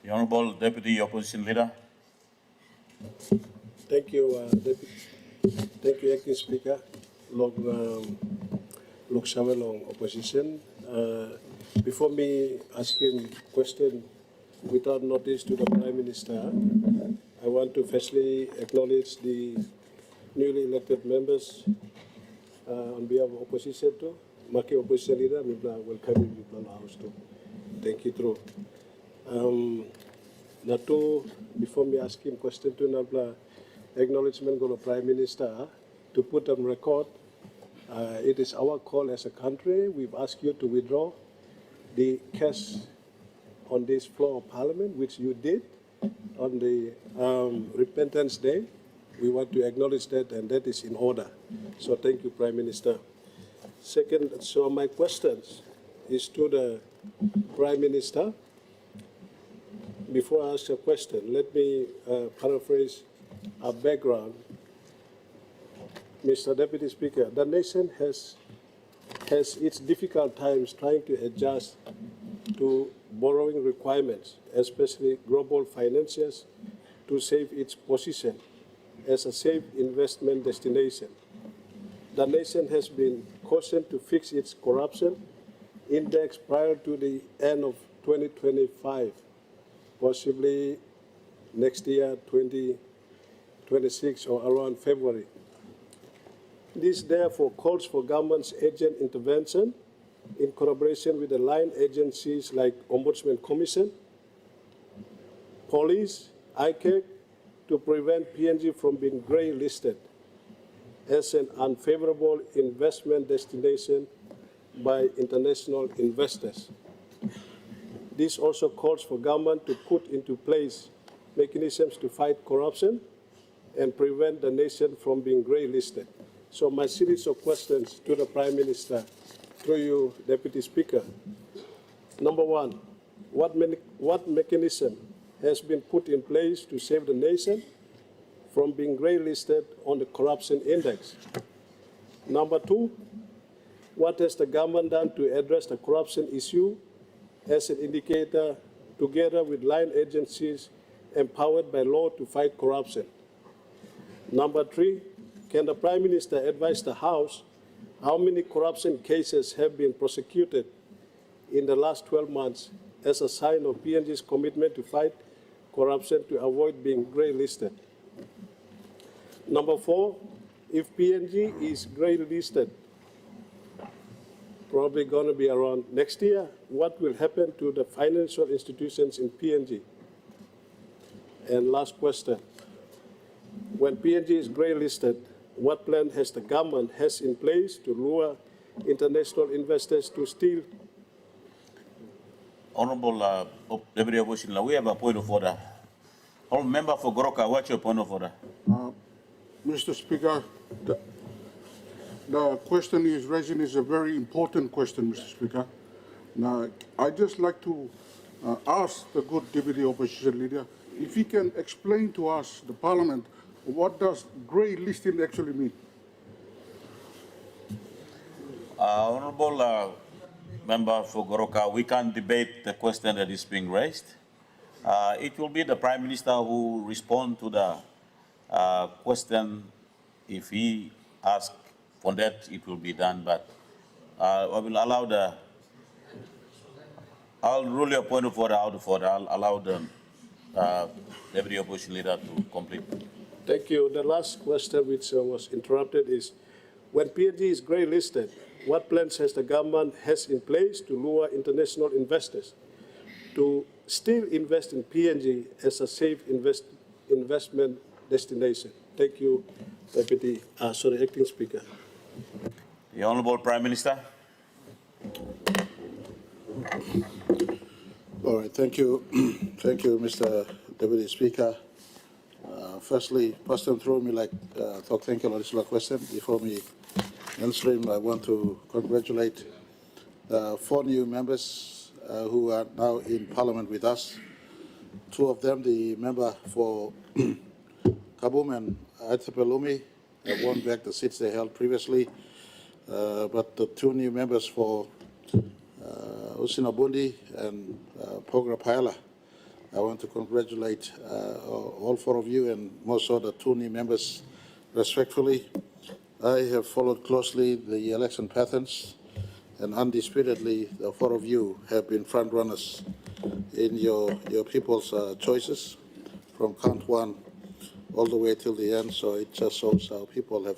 The Honourable Deputy Opposition Leader. Thank you, Thank you, Acting Speaker. Lok Shavelong Opposition. Before me asking question without notice to the Prime Minister, I want to firstly acknowledge the newly elected members on behalf of opposition too. Maki opposition leader, welcome you to the house too. Thank you, through. Natu, before me asking question to Nabla, acknowledgement to the Prime Minister to put on record. It is our call as a country. We've asked you to withdraw the cash on this floor of Parliament, which you did on the Repentance Day. We want to acknowledge that, and that is in order. So thank you, Prime Minister. Second, so my questions is to the Prime Minister. Before I ask a question, let me paraphrase our background. Mr. Deputy Speaker, the nation has its difficult times trying to adjust to borrowing requirements, especially global financiers, to save its position as a safe investment destination. The nation has been cautioned to fix its corruption index prior to the end of 2025, possibly next year, 2026 or around February. This therefore calls for government's agent intervention in collaboration with the line agencies like Ombudsman Commission, Police, ICAC, to prevent PNG from being grey listed as an unfavorable investment destination by international investors. This also calls for government to put into place mechanisms to fight corruption and prevent the nation from being grey listed. So my series of questions to the Prime Minister, through you, Deputy Speaker. Number one, what mechanism has been put in place to save the nation from being grey listed on the corruption index? Number two, what has the government done to address the corruption issue as an indicator together with line agencies empowered by law to fight corruption? Number three, can the Prime Minister advise the House how many corruption cases have been prosecuted in the last 12 months as a sign of PNG's commitment to fight corruption to avoid being grey listed? Number four, if PNG is grey listed, probably going to be around next year, what will happen to the financial institutions in PNG? And last question, when PNG is grey listed, what plan has the government has in place to lure international investors to steal? Honourable Deputy Opposition Leader, we have a point of order. Honourable Member for Goroka, what's your point of order? Mr. Speaker, the question he is raising is a very important question, Mr. Speaker. Now, I'd just like to ask the good Deputy Opposition Leader if he can explain to us, the Parliament, what does grey listing actually mean? Honourable Member for Goroka, we can't debate the question that is being raised. It will be the Prime Minister who respond to the question. If he asks for that, it will be done. But I will allow I'll rule your point of order out of order. I'll allow the Deputy Opposition Leader to complete. Thank you. The last question which was interrupted is, when PNG is grey listed, what plans has the government has in place to lure international investors to still invest in PNG as a safe investment destination? Thank you, Acting Speaker. The Honourable Prime Minister. All right, thank you. Thank you, Mr. Deputy Speaker. Firstly, Pastor through me like thank you for this question. Before me answering, I want to congratulate 4 new members who are now in Parliament with us. 2 of them, the member for Kabum and Aitapelumi, have won back the seats they held previously. But the 2 new members for Usinabundi and Pogra Paela I want to congratulate all four of you and more so the two new members respectfully. I have followed closely the election patterns, and undisputedly the four of you have been front runners in your people's choices from count one all the way till the end. So it just shows how people have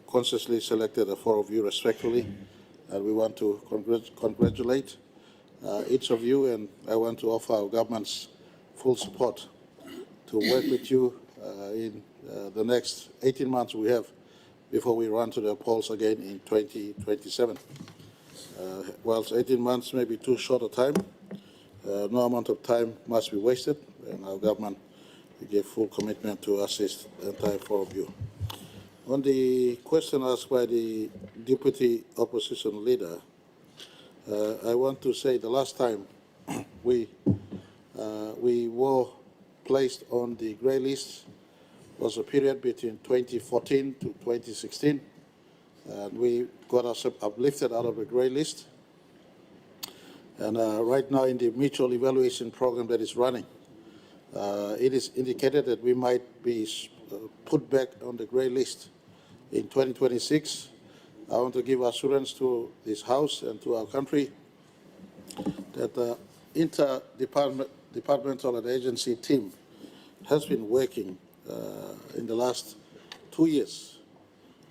consciously selected the four of you respectfully, and we want to congratulate each of you, and I want to offer our government's full support to work with you in the next 18 months we have before we run to the polls again in 2027. Whilst 18 months may be too short a time, no amount of time must be wasted, and our government will give full commitment to assist the entire four of you. On the question asked by the Deputy Opposition Leader, I want to say the last time we were placed on the grey list was a period between 2014 to 2016, and we got ourselves uplifted out of the grey list. And right now in the mutual evaluation program that is running, it is indicated that we might be put back on the grey list in 2026. I want to give assurance to this House and to our country that the interdepartmental and agency team has been working in the last 2 years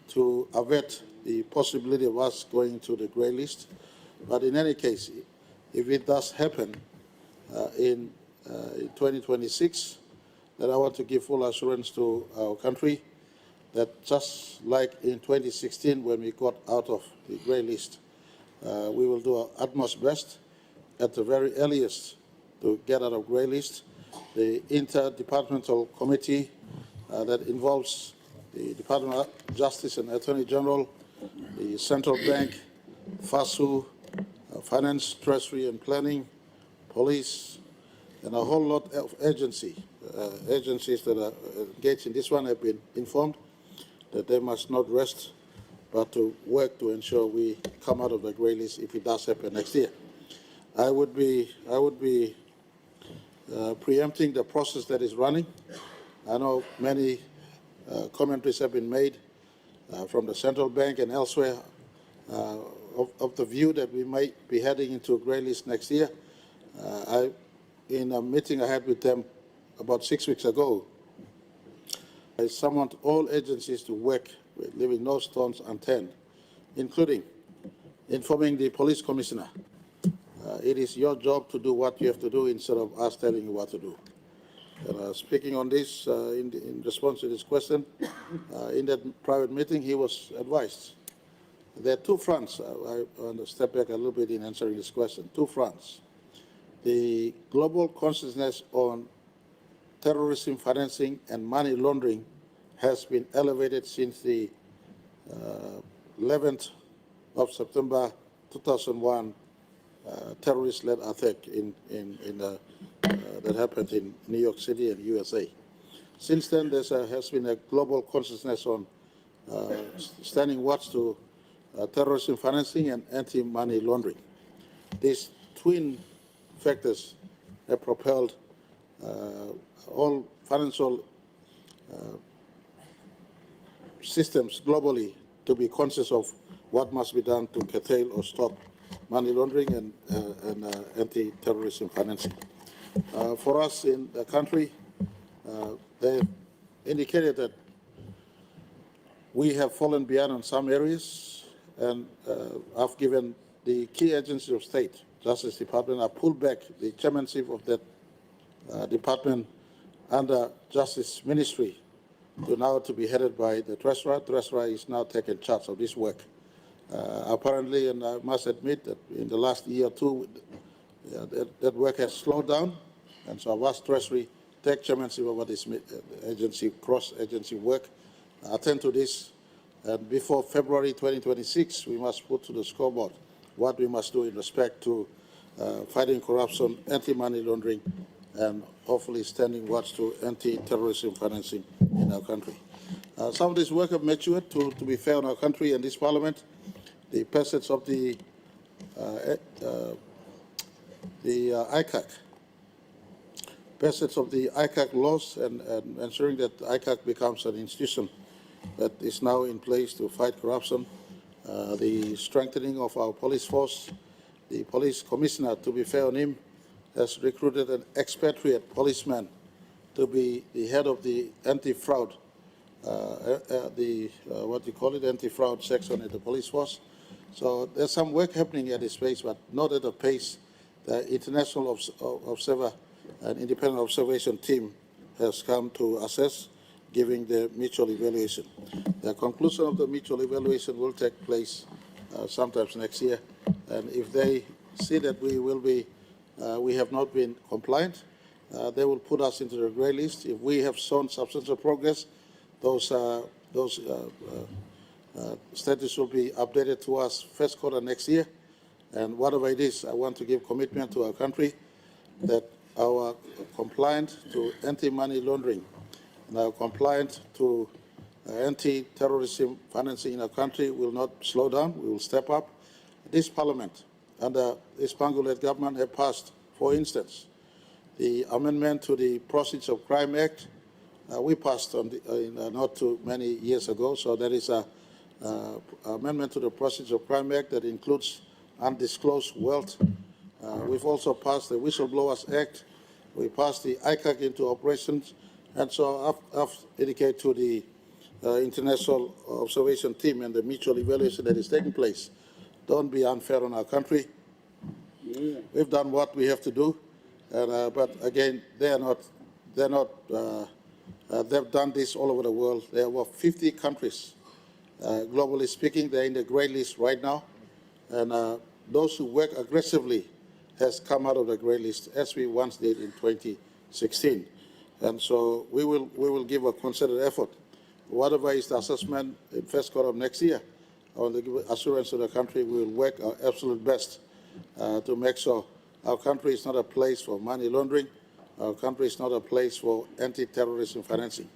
to avert the possibility of us going to the grey list. But in any case, if it does happen in 2026, then I want to give full assurance to our country that just like in 2016 when we got out of the grey list, we will do our utmost best at the very earliest to get out of grey list. The interdepartmental committee that involves the Department of Justice and Attorney General, the Central Bank, FASU, Finance, Treasury and Planning, Police, and a whole lot of agencies that are engaged in this one have been informed that they must not rest but to work to ensure we come out of the grey list if it does happen next year. I would be preempting the process that is running. I know many commentaries have been made from the Central Bank and elsewhere of the view that we might be heading into a grey list next year. In a meeting I had with them about 6 weeks ago, I summoned all agencies to work with leaving no stones unturned, including informing the police commissioner. It is your job to do what you have to do instead of us telling you what to do. And, speaking on this in response to this question, in that private meeting, he was advised. There are two fronts. I want to step back a little bit in answering this question. Two fronts. The global consciousness on terrorism financing and money laundering has been elevated since the 11th of September 2001 terrorist-led attack that happened in New York City and USA. Since then, there has been a global consciousness on standing watch to terrorism financing and anti-money laundering. These twin factors have propelled all financial systems globally to be conscious of what must be done to curtail or stop money laundering and anti-terrorism financing. For us in the country, they indicated that we have fallen behind on some areas, and I've given the key agencies of state, Justice Department, I pulled back the chairmanship of that department under Justice Ministry to be headed by the Treasurer. Treasurer is now taking charge of this work. Apparently, and I must admit that in the last year or two, that work has slowed down, and so I've asked Treasury take chairmanship over this agency, cross-agency work, attend to this, and before February 2026, we must put to the scoreboard what we must do in respect to fighting corruption, anti-money laundering, and hopefully standing watch to anti-terrorism financing in our country. Some of this work have matured, to be fair, on our country and this Parliament. The passage of the ICAC passage of the ICAC laws and ensuring that ICAC becomes an institution that is now in place to fight corruption, the strengthening of our police force. The police commissioner, to be fair on him, has recruited an expatriate policeman to be the head of the anti-fraud, anti-fraud section at the police force. So there's some work happening at this space, but not at the pace the international observer and independent observation team has come to assess, giving the mutual evaluation. The conclusion of the mutual evaluation will take place sometimes next year, and if they see that we have not been compliant, they will put us into the grey list. If we have shown substantial progress, those status will be updated to us first quarter next year. And whatever it is, I want to give commitment to our country that our compliant to anti-money laundering and our compliant to anti-terrorism financing in our country will not slow down. We will step up. This parliament under this Pangu-led government have passed, for instance, the amendment to the Proceeds of Crime Act. We passed on not too many years ago, so there is an amendment to the Proceeds of Crime Act that includes undisclosed wealth. We've also passed the Whistleblowers Act. We passed the ICAC into operations. And so I've indicated to the international observation team and the mutual evaluation that is taking place, don't be unfair on our country. We've done what we have to do, and, but again, they've done this all over the world. There are over 50 countries, globally speaking. They're in the grey list right now, and those who work aggressively has come out of the grey list, as we once did in 2016. And so we will give a concerted effort. Whatever is the assessment in first quarter of next year, I want to give assurance to the country we will work our absolute best to make sure our country is not a place for money laundering. Our country is not a place for anti-terrorism financing.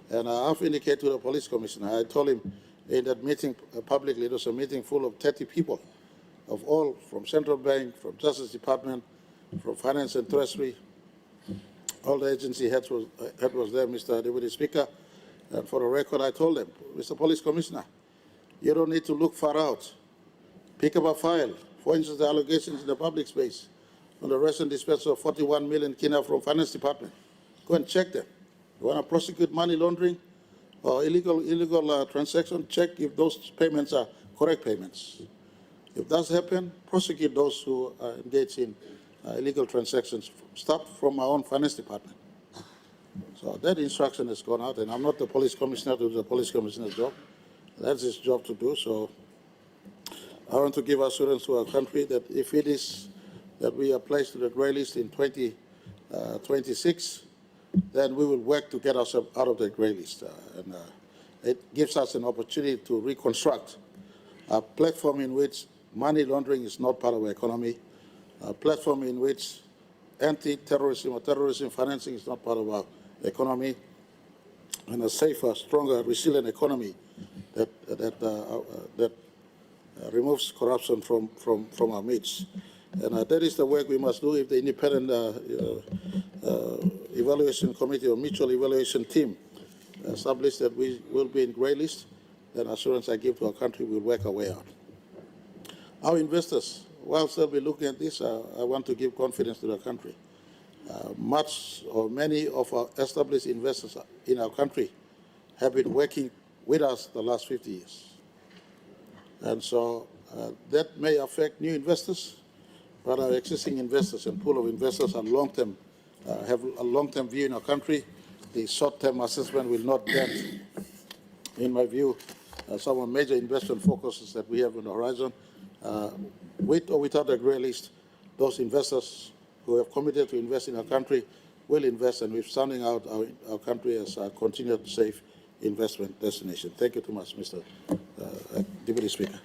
And I've indicated to the police commissioner, I told him in that meeting publicly, it was a meeting full of 30 people, of all from Central Bank, from Justice Department, from Finance and Treasury. All the agency head was there, Mr. Deputy Speaker. And for the record, I told them, Mr. Police Commissioner, you don't need to look far out. Pick up a file. For instance, the allegations in the public space on the recent dispersal of 41 million kina from Finance Department. Go and check them. You want to prosecute money laundering or illegal transaction, check if those payments are correct payments. If that happens, prosecute those who are engaged in illegal transactions. Start from our own Finance Department. So that instruction has gone out, and I'm not the police commissioner to do the police commissioner's job. That's his job to do. So I want to give assurance to our country that if it is that we are placed to the grey list in 2026, then we will work to get ourselves out of the grey list. It gives us an opportunity to reconstruct a platform in which money laundering is not part of our economy, a platform in which anti-terrorism or terrorism financing is not part of our economy, and a safer, stronger, resilient economy that removes corruption from our midst. And that is the work we must do. If the independent evaluation committee or mutual evaluation team establish that we will be in grey list, then assurance I give to our country, we'll work our way out. Our investors, whilst they'll be looking at this, I want to give confidence to the country. Many of our established investors in our country have been working with us the last 50 years. And so that may affect new investors, but our existing investors and pool of investors are long-term, have a long-term view in our country. The short-term assessment will not dent, in my view, some of the major investment focuses that we have on the horizon. With or without a grey list, those investors who have committed to invest in our country will invest, and we're sounding out our country as a continued safe investment destination. Thank you too much, Mr. Deputy Speaker.